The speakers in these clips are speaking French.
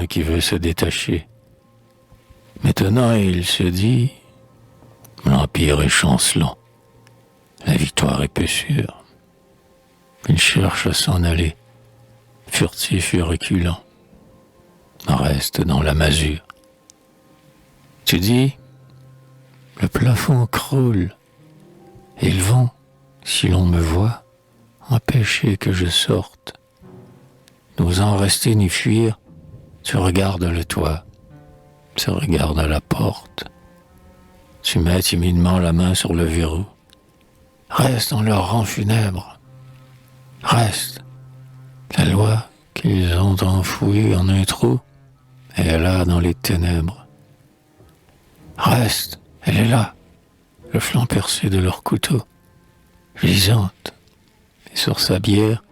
un qui veut se détacher. Maintenant, il se dit, l'Empire est chancelant, la victoire est peu sûre. Il cherche à s'en aller, furtif et reculant, reste dans la masure. Tu dis, le plafond croule, et le vent, si l'on me voit, empêcher que je sorte. N'osant rester ni fuir, tu regardes le toit, tu regardes la porte. Tu mets timidement la main sur le verrou. Reste dans leur rang funèbre. Reste. La loi qu'ils ont enfouie en un trou est là dans les ténèbres. Reste. Elle est là. Le flanc percé de leur couteau. Gisante. Et sur sa bière,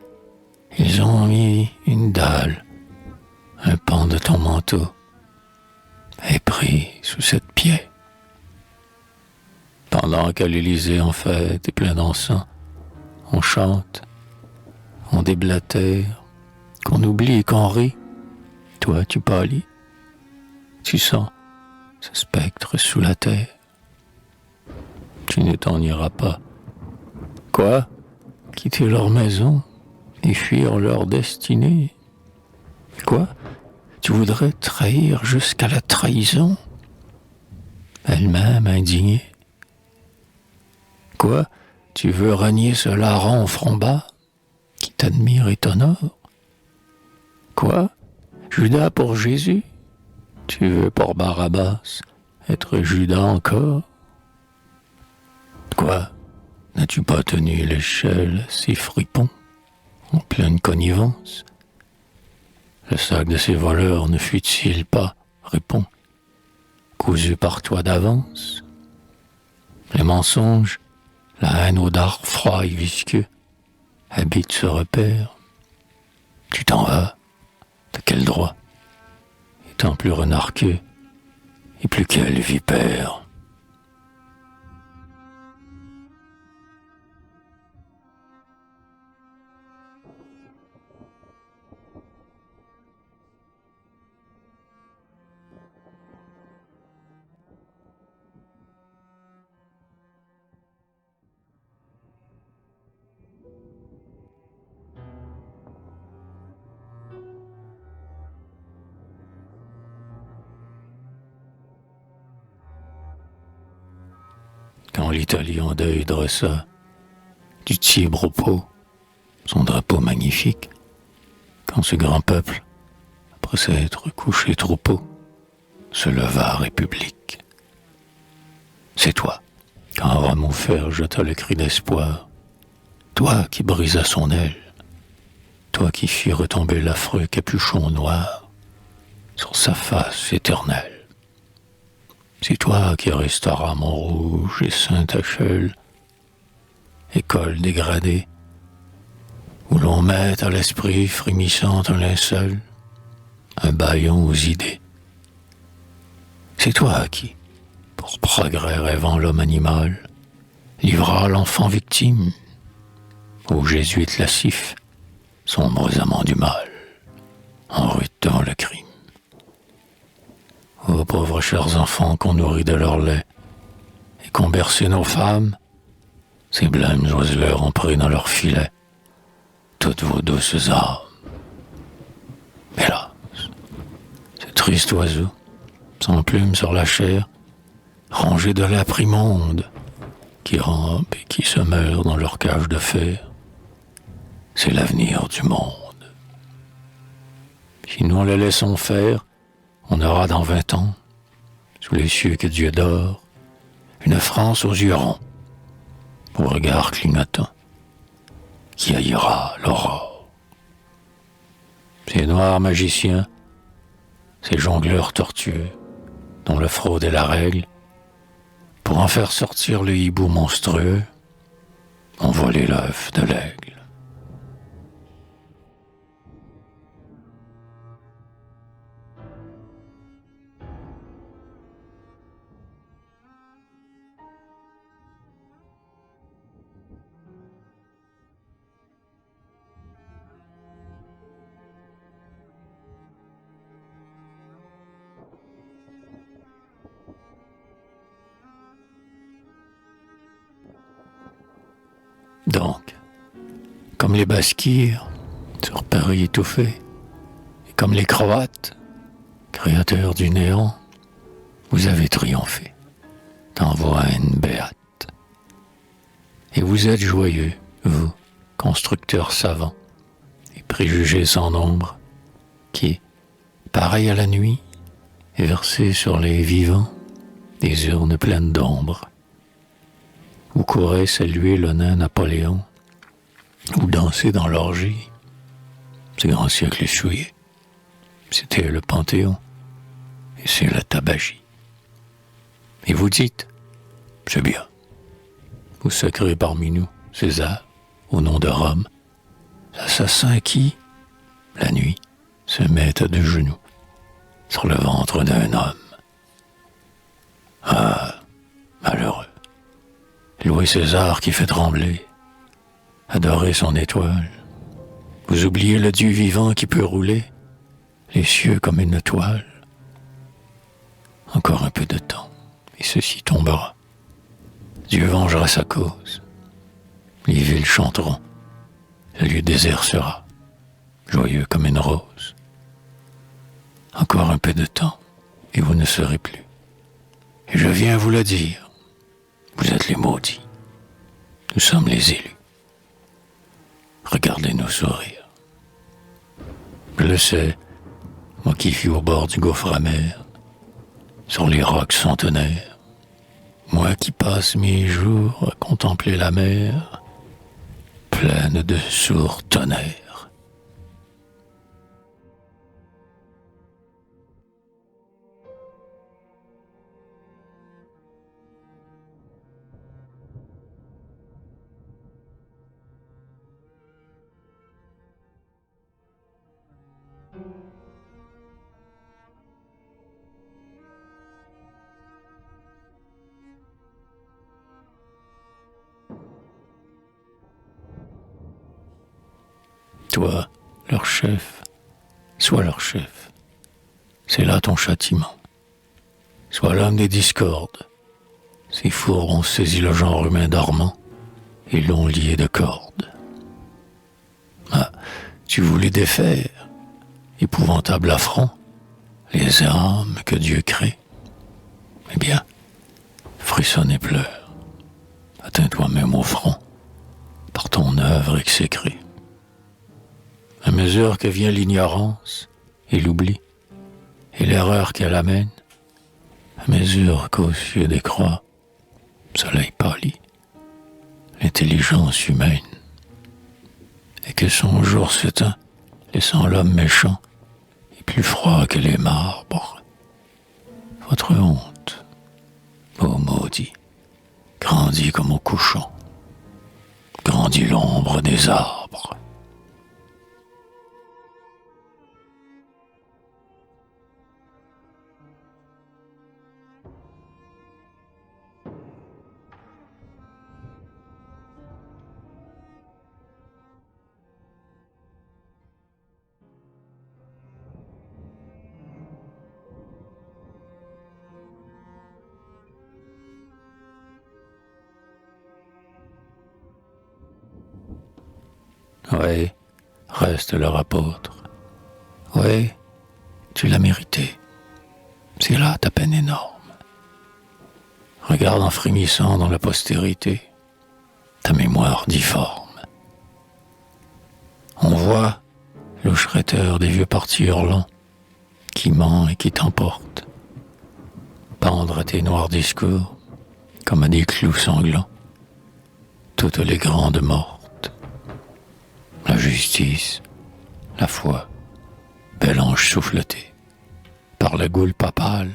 ils ont mis une dalle. Un pan de ton manteau est pris sous cette pierre. Pendant qu'à l'Élysée en fête et plein d'encens, on chante, on déblatère, qu'on oublie et qu'on rit, toi tu pâlis, tu sens ce spectre sous la terre. Tu ne t'en iras pas. Quoi? Quitter leur maison et fuir leur destinée? Quoi? Tu voudrais trahir jusqu'à la trahison? Elle-même indignée. Quoi? Tu veux renier ce larron au front bas qui t'admire et t'honore? Quoi? Judas pour Jésus? Tu veux pour Barabbas être Judas encore? Quoi? N'as-tu pas tenu l'échelle si fripon, en pleine connivence? Le sac de ces voleurs ne fut-il pas, réponds, cousu par toi d'avance? Les mensonges, la haine au dard froid et visqueux, habite ce repère. Tu t'en vas, de quel droit? Étant plus renard qu'eux, et plus quelle vipère. Quand l'Italie en deuil dressa du Tibre au Pô son drapeau magnifique, quand ce grand peuple, après s'être couché troupeau, se leva république. C'est toi, quand Romofer jeta le cri d'espoir, toi qui brisa son aile, toi qui fis retomber l'affreux capuchon noir sur sa face éternelle. C'est toi qui restauras Montrouge et Saint-Achel, école dégradée, où l'on met à l'esprit frémissant un linceul, un bâillon aux idées. C'est toi qui, pour progrès rêvant l'homme animal, livra l'enfant victime aux jésuites lascifs, sombres amants du mal, en route devant le crime. Ô pauvres chers enfants qu'on nourrit de leur lait et qu'ont bercé nos femmes, ces blêmes oiseleurs ont pris dans leurs filets toutes vos douces âmes. Hélas, ce triste oiseau, sans plumes sur la chair, rangé de l'âpre immonde, qui rampe et qui se meurt dans leur cage de fer, c'est l'avenir du monde. Si nous les laissons faire, on aura dans 20 ans, sous les cieux que Dieu dore, une France aux yeux ronds, au regard clignotant, qui haïra l'aurore. Ces noirs magiciens, ces jongleurs tortueux, dont le fraude est la règle, pour en faire sortir le hibou monstrueux, ont volé l'œuf de l'aigle. Donc, comme les Basquires, sur Paris étouffé, et comme les Croates, créateurs du néant, vous avez triomphé dans vos haines béates. Et vous êtes joyeux, vous, constructeurs savants, et préjugés sans nombre, qui, pareil à la nuit, versez sur les vivants des urnes pleines d'ombre, où courait saluer le nain Napoléon, ou danser dans l'orgie, ce grand siècle essuyé. C'était le Panthéon, et c'est la tabagie. Et vous dites, c'est bien, vous sacrez parmi nous César, au nom de Rome, l'assassin qui, la nuit, se met à deux genoux sur le ventre d'un homme. Ah, malheureux. Louez César qui fait trembler, adorez son étoile. Vous oubliez le Dieu vivant qui peut rouler les cieux comme une toile. Encore un peu de temps, et ceci tombera. Dieu vengera sa cause. Les villes chanteront, le lieu désert sera, joyeux comme une rose. Encore un peu de temps, et vous ne serez plus. Et je viens vous le dire, vous êtes les maudits. Nous sommes les élus. Regardez-nous sourire. Je le sais, moi qui fus au bord du gouffre amer, sur les rocs centenaires, moi qui passe mes jours à contempler la mer, pleine de sourds tonnerres. Toi, leur chef, sois leur chef. C'est là ton châtiment. Sois l'homme des discordes. Ces fours ont saisi le genre humain dormant et l'ont lié de cordes. Ah, tu voulais défaire, épouvantable affront, les âmes que Dieu crée. Eh bien, frissonne et pleure. Atteins-toi même au front par ton œuvre exécrée. À mesure que vient l'ignorance et l'oubli, et l'erreur qu'elle amène, à mesure qu'aux cieux des croix, soleil pâlit, l'intelligence humaine, et que son jour s'éteint, laissant l'homme méchant et plus froid que les marbres. Votre honte, ô maudit, grandit comme au couchant, grandit l'ombre des arbres. Oui, reste leur apôtre. Oui, tu l'as mérité. C'est là ta peine énorme. Regarde en frémissant dans la postérité ta mémoire difforme. On voit l'oucheretteur des vieux partis hurlants qui ment et qui t'emporte, pendre à tes noirs discours comme à des clous sanglants toutes les grandes mortes. La justice, la foi, bel ange souffleté par la goule papale,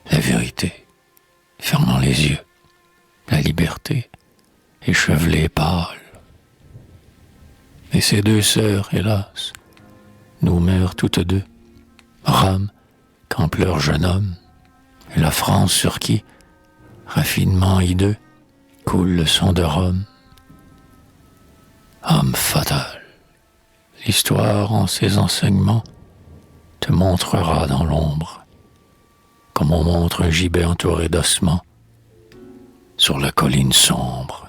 la vérité, fermant les yeux, la liberté, échevelée pâle. Et ces deux sœurs, hélas, nous meurent toutes deux, Rome, quand pleure jeune homme, et la France sur qui, raffinement hideux, coule le sang de Rome. Âme fatale, l'histoire en ses enseignements te montrera dans l'ombre, comme on montre un gibet entouré d'ossements sur la colline sombre.